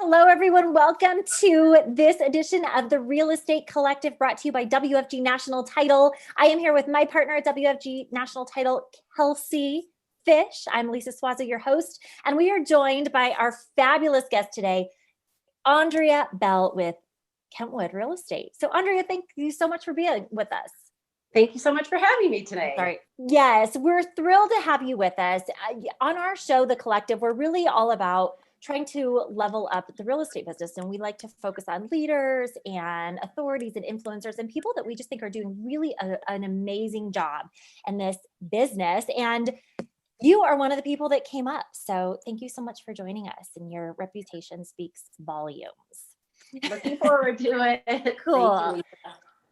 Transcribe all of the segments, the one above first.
Hello, everyone. Welcome to this edition of the Real Estate Collective brought to you by WFG National Title. I am here with my partner at WFG National Title, Kelsi Fish. I'm Lisa Suazo, your host, and we are joined by our fabulous guest today, Andrea Bell with Kentwood Real Estate. So Andrea, thank you so much for being with us. Thank you so much for having me today. Sorry. Yes, we're thrilled to have you with us. On our show, The Collective, we're really all about trying to level up the real estate business. And we like to focus on leaders and authorities and influencers and people that we just think are doing really an amazing job in this business. And you are one of the people that came up. So thank you so much for joining us, and your reputation speaks volumes. Looking forward to it. Cool.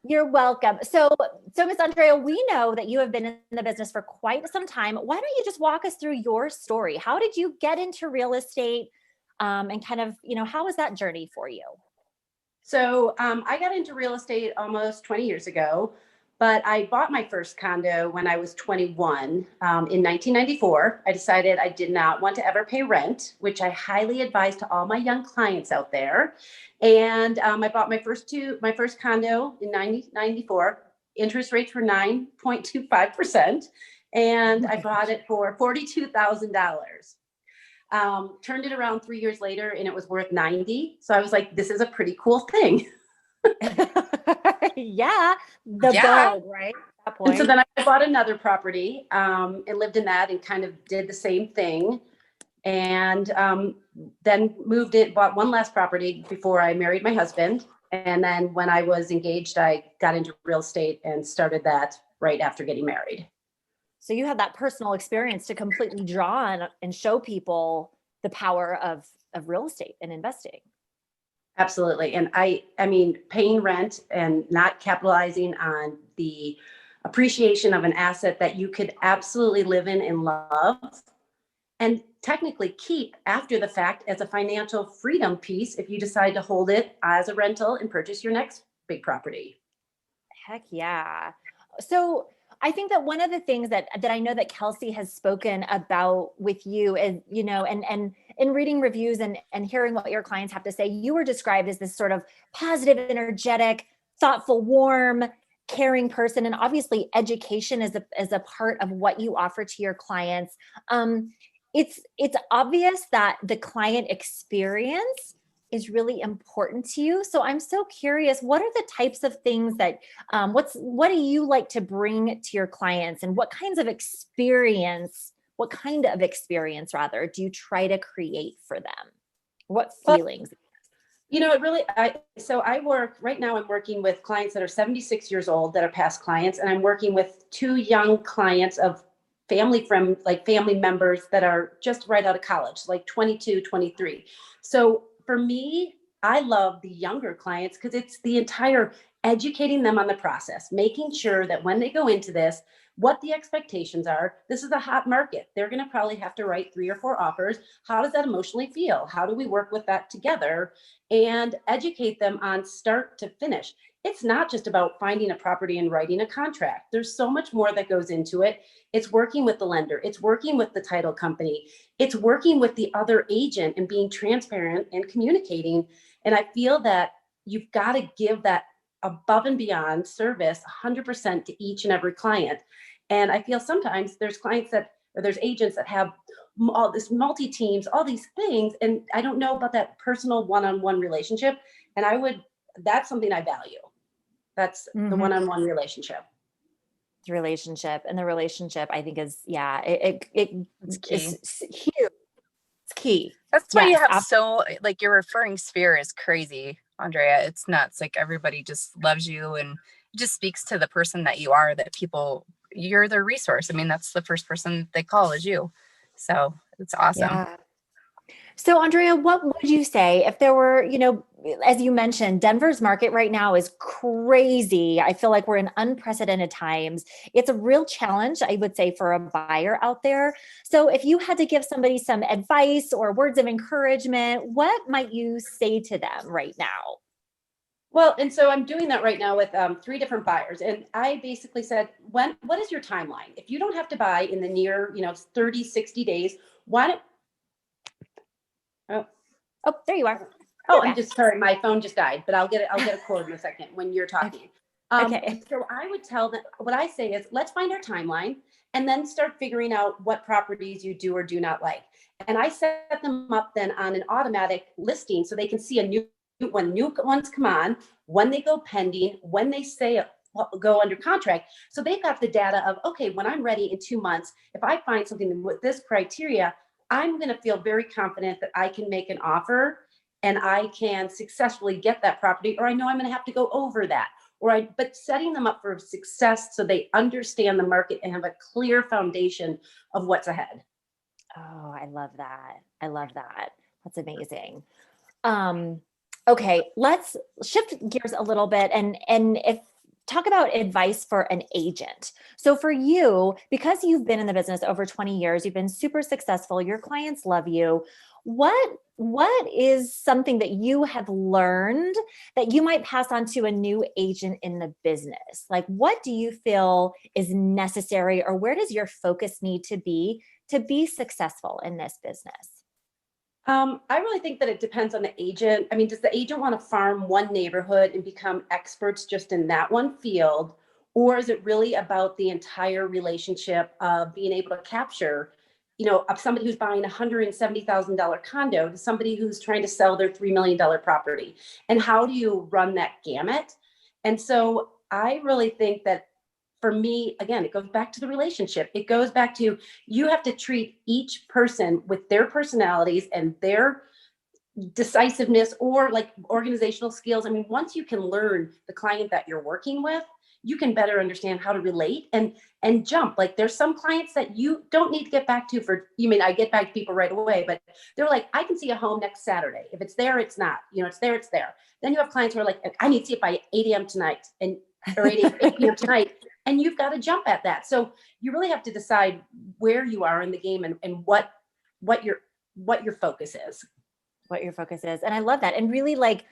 You're welcome. So Ms. Andrea, we know that you have been in the business for quite some time. Why don't you just walk us through your story? How did you get into real estate? And kind of, how was that journey for you? So I got into real estate almost 20 years ago, but I bought my first condo when I was 21 in 1994. I decided I did not want to ever pay rent, which I highly advise to all my young clients out there. And I bought my first condo in 1994. Interest rates were 9.25%, and I bought it for $42,000. Turned it around 3 years later and it was worth 90. So I was like, this is a pretty cool thing. Yeah. Bug, right? At that point. And so then I bought another property and lived in that and kind of did the same thing. And then moved it, bought one last property before I married my husband. And then when I was engaged, I got into real estate and started that right after getting married. So you had that personal experience to completely draw on and show people the power of real estate and investing. Absolutely. And I mean, paying rent and not capitalizing on the appreciation of an asset that you could absolutely live in and love, and technically keep after the fact as a financial freedom piece if you decide to hold it as a rental and purchase your next big property. Heck yeah. So I think that one of the things that I know that Kelsi has spoken about with you is, and in reading reviews and hearing what your clients have to say, you were described as this sort of positive, energetic, thoughtful, warm, caring person. And obviously education is a part of what you offer to your clients. It's obvious that the client experience is really important to you. So I'm so curious, what are the types of things that, what do you like to bring to your clients, and what kind of experience rather, do you try to create for them? What feelings? Right now I'm working with clients that are 76 years old that are past clients. And I'm working with two young clients of family members that are just right out of college, like 22, 23. So for me, I love the younger clients because it's the entire educating them on the process, making sure that when they go into this, what the expectations are. This is a hot market. They're going to probably have to write 3 or 4 offers. How does that emotionally feel? How do we work with that together and educate them on start to finish? It's not just about finding a property and writing a contract. There's so much more that goes into it. It's working with the lender. It's working with the title company. It's working with the other agent and being transparent and communicating. And I feel that you've got to give that above and beyond service 100% to each and every client. And I feel sometimes there's there's agents that have all this multi-teams, all these things. And I don't know about that personal one-on-one relationship. And that's something I value. That's the one-on-one relationship. The relationship I think is, it's key. It's huge. It's key. That's why you have your referring sphere is crazy, Andrea. It's nuts. Like, everybody just loves you, and it just speaks to the person that you are, that you're their resource. I mean, that's the first person they call is you. So it's awesome. Yeah. So Andrea, what would you say if there were, as you mentioned, Denver's market right now is crazy. I feel like we're in unprecedented times. It's a real challenge, I would say, for a buyer out there. So if you had to give somebody some advice or words of encouragement, what might you say to them right now? Well, and so I'm doing that right now with 3 different buyers. And I basically said, what is your timeline? If you don't have to buy in the near, 30, 60 days, why don't, Oh, there you are. Oh, Okay. I'm just sorry. My phone just died, but I'll get a cord in a second when you're talking. Okay. So I would tell them, what I say is, let's find our timeline and then start figuring out what properties you do or do not like. And I set them up then on an automatic listing so they can see when new ones come on, when they go pending, when they say go under contract. So they've got the data of, okay, when I'm ready in 2 months, if I find something with this criteria, I'm going to feel very confident that I can make an offer and I can successfully get that property, or I know I'm going to have to go over that. But setting them up for success so they understand the market and have a clear foundation of what's ahead. Oh, I love that. I love that. That's amazing. Okay, let's shift gears a little bit and if talk about advice for an agent. So for you, because you've been in the business over 20 years, you've been super successful, your clients love you. What is something that you have learned that you might pass on to a new agent in the business? Like, what do you feel is necessary, or where does your focus need to be successful in this business? I really think that it depends on the agent. I mean, does the agent want to farm one neighborhood and become experts just in that one field? Or is it really about the entire relationship of being able to capture, of somebody who's buying a $170,000 condo to somebody who's trying to sell their $3 million property? And how do you run that gamut? And so I really think that for me, again, it goes back to the relationship. It goes back to, you have to treat each person with their personalities and their decisiveness or like organizational skills. I mean, once you can learn the client that you're working with, you can better understand how to relate and jump. Like, there's some clients that you don't need to get back to I get back to people right away, but they're like, I can see a home next Saturday. If it's there, it's not, it's there, it's there. Then you have clients who are like, I need to see it by 8 a.m. tonight or 8 p.m. tonight. And you've got to jump at that. So you really have to decide where you are in the game and what your focus is. What your focus is. And I love that. And really like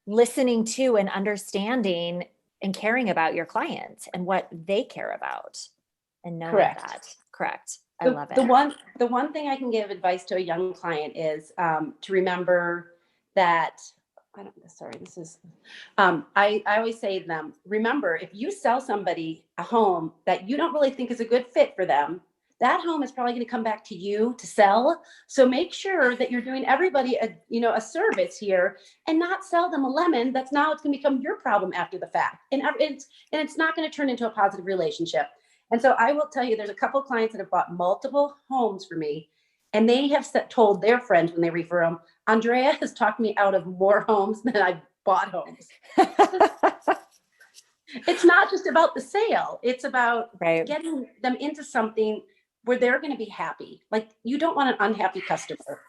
listening to and understanding and caring about your clients and what they care about and knowing that. Correct. I love it. The one thing I can give advice to a young client is to remember that I always say to them, remember, if you sell somebody a home that you don't really think is a good fit for them, that home is probably going to come back to you to sell. So make sure that you're doing everybody a service here and not sell them a lemon it's going to become your problem after the fact. And it's not going to turn into a positive relationship. And so I will tell you, there's a couple of clients that have bought multiple homes for me, and they have told their friends when they refer them, Andrea has talked me out of more homes than I've bought homes. It's not just about the sale. It's about getting them into something where they're going to be happy. Like, you don't want an unhappy customer.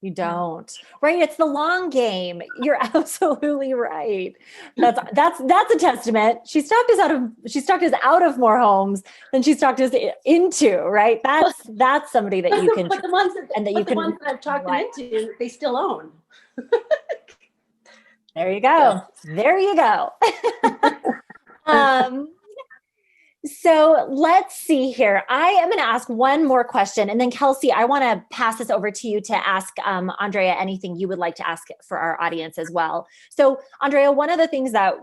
You don't. Right. It's the long game. You're absolutely right. That's a testament. She's talked us out of more homes than she's talked us into, right? That's somebody that you can but the ones that I've talked them into, they still own. There you go. Yeah. There you go. So let's see here. I am going to ask one more question, and then Kelsi, I want to pass this over to you to ask Andrea anything you would like to ask for our audience as well. So Andrea, one of the things that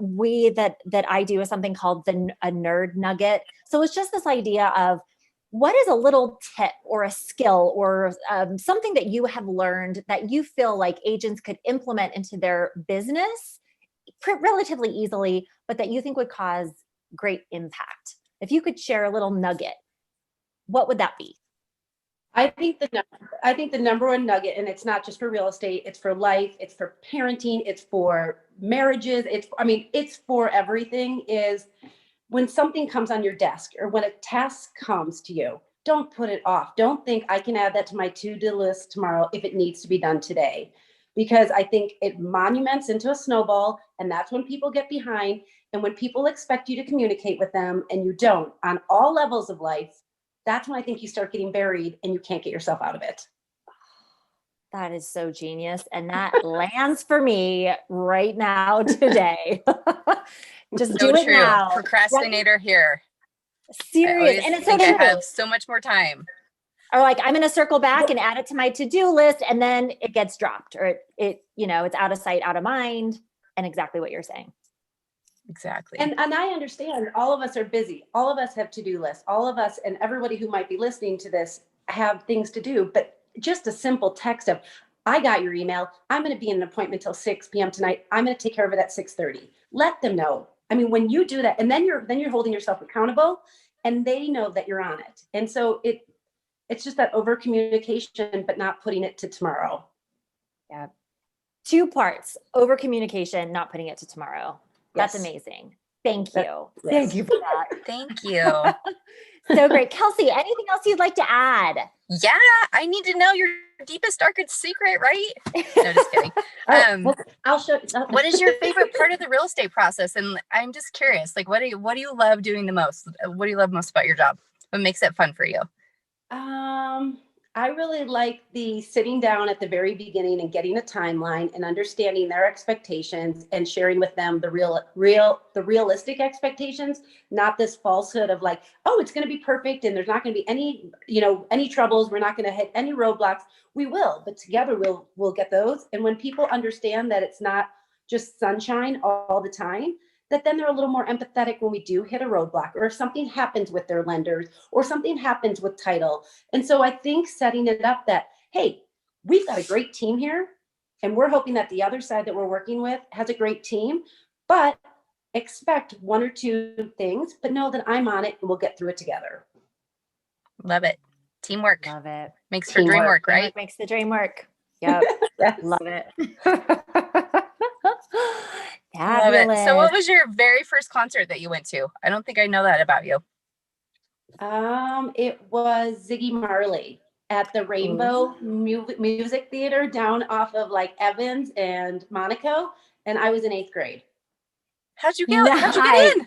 I do is something called a nerd nugget. So it's just this idea of what is a little tip or a skill or something that you have learned that you feel like agents could implement into their business relatively easily, but that you think would cause great impact. If you could share a little nugget, what would that be? I think the number one nugget, and it's not just for real estate, it's for life, it's for parenting, it's for marriages, it's for everything, is when something comes on your desk or when a task comes to you, don't put it off. Don't think I can add that to my to-do list tomorrow if it needs to be done today. Because I think it monuments into a snowball, and that's when people get behind. And when people expect you to communicate with them and you don't on all levels of life, that's when I think you start getting buried and you can't get yourself out of it. That is so genius. And that lands for me right now today. Just so do it true. now. Procrastinator here. Serious. And it's so I have so much more time. Or like, I'm going to circle back and add it to my to-do list, and then it gets dropped, or it's out of sight, out of mind, and exactly what you're saying. Exactly. And I understand all of us are busy. All of us have to-do lists. All of us and everybody who might be listening to this have things to do, but just a simple text of, I got your email. I'm going to be in an appointment till 6 p.m. tonight. I'm going to take care of it at 6:30. Let them know. I mean, when you do that, and then you're holding yourself accountable, and they know that you're on it. And so it's just that over communication, but not putting it to tomorrow. Yeah. 2 parts: over communication, not putting it to tomorrow. That's Yes. amazing. Thank you. Yes. Thank you for that. Thank you. So great. Kelsi, anything else you'd like to add? Yeah, I need to know your deepest, darkest secret, right? No, just kidding. Well, I'll show you. What is your favorite part of the real estate process? And I'm just curious, like, what do you love doing the most? What do you love most about your job? What makes it fun for you? I really like the sitting down at the very beginning and getting a timeline and understanding their expectations and sharing with them the realistic expectations, not this falsehood of like, oh, it's going to be perfect and there's not going to be any troubles. We're not going to hit any roadblocks. We will, but together we'll get those. And when people understand that it's not just sunshine all the time, that then they're a little more empathetic when we do hit a roadblock, or if something happens with their lenders or something happens with title. And so I think setting it up that, hey, we've got a great team here, and we're hoping that the other side that we're working with has a great team, but expect 1 or 2 things, but know that I'm on it and we'll get through it together. Love it. Teamwork. Love it. Makes for dream work, right? Teamwork makes the dream work. Yep. Yes. Love it. Love it. So what was your very first concert that you went to? I don't think I know that about you. It was Ziggy Marley at the Rainbow Music Theater down off of like Evans and Monaco. And I was in 8th grade. How'd you get in?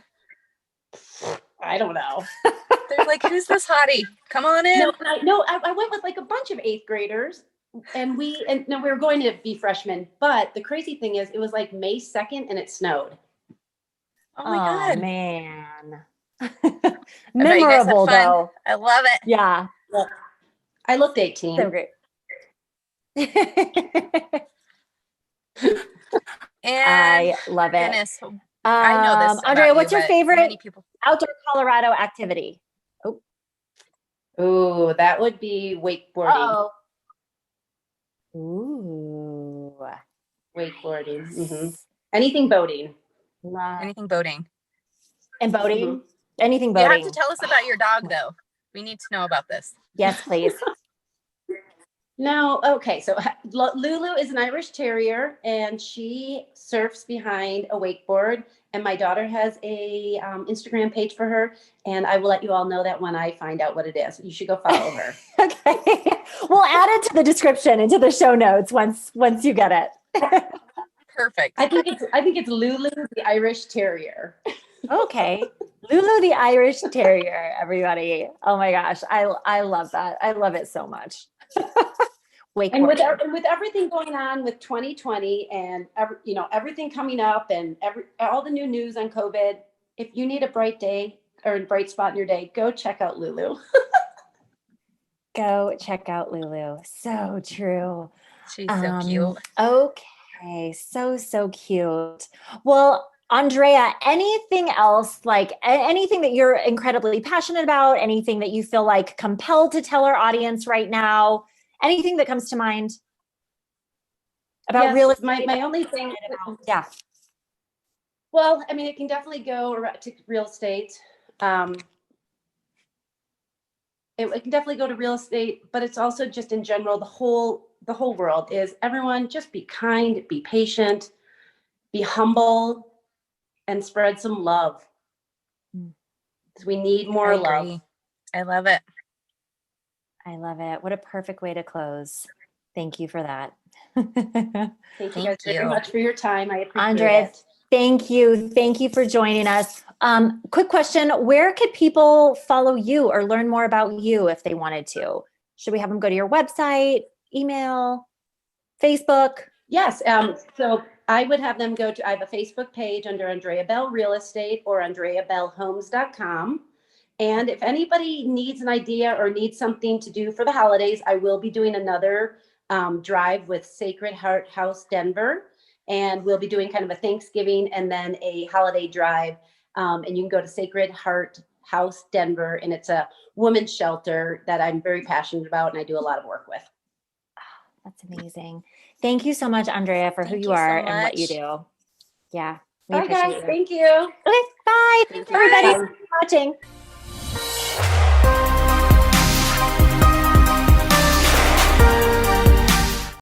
I don't know. They're like, who's this hottie? Come on in. No, I went with like a bunch of 8th graders. And we were going to be freshmen, but the crazy thing is it was like May 2nd and it snowed. Oh my God. Man. Memorable though. I love it. Yeah. Well, I looked 18. So great. I love it. Goodness, I know this. Andrea, what's your favorite people... outdoor Colorado activity? Oh, that would be wakeboarding. Uh-oh. Ooh. Wakeboarding. Mm-hmm. Anything boating. Anything boating. And boating? Mm-hmm. Anything boating. You have to tell us about your dog, though. We need to know about this. Yes, please. No, okay. So Lulu is an Irish Terrier, and she surfs behind a wakeboard. And my daughter has a Instagram page for her, and I will let you all know that when I find out what it is. You should go follow her. Okay, we'll add it to the description and to the show notes once you get it. Perfect. I think it's Lulu the Irish Terrier. Okay, Lulu the Irish Terrier. Everybody, oh my gosh, I love that. I love it so much. And with everything going on with 2020 and everything coming up and all the new news on COVID, if you need a bright day or a bright spot in your day, go check out Lulu. Go check out Lulu. So true. She's so cute. Okay, so cute. Well, Andrea, anything else, like anything that you're incredibly passionate about, anything that you feel like compelled to tell our audience right now? Anything that comes to mind about real estate? My only thing, yeah. Well, I mean, it can definitely go to real estate. It can definitely go to real estate, but it's also just in general, the whole world is everyone just be kind, be patient, be humble, and spread some love. Because we need more love. I love it. I love it. What a perfect way to close. Thank you for that. Thank you guys very much for your time. I appreciate Andrea, it. Thank you. Thank you for joining us. Quick question. Where could people follow you or learn more about you if they wanted to? Should we have them go to your website, email, Facebook? Yes. So I would have them I have a Facebook page under Andrea Bell Real Estate or AndreaBellHomes.com. And if anybody needs an idea or needs something to do for the holidays, I will be doing another drive with Sacred Heart House Denver. And we'll be doing kind of a Thanksgiving and then a holiday drive. And you can go to Sacred Heart House Denver, and it's a women's shelter that I'm very passionate about and I do a lot of work with. That's amazing. Thank you so much, Andrea, for who Thank you you so are and what you much. do. Yeah. We Bye, appreciate guys. you. Thank you. Okay, bye. Thank Everybody you. watching.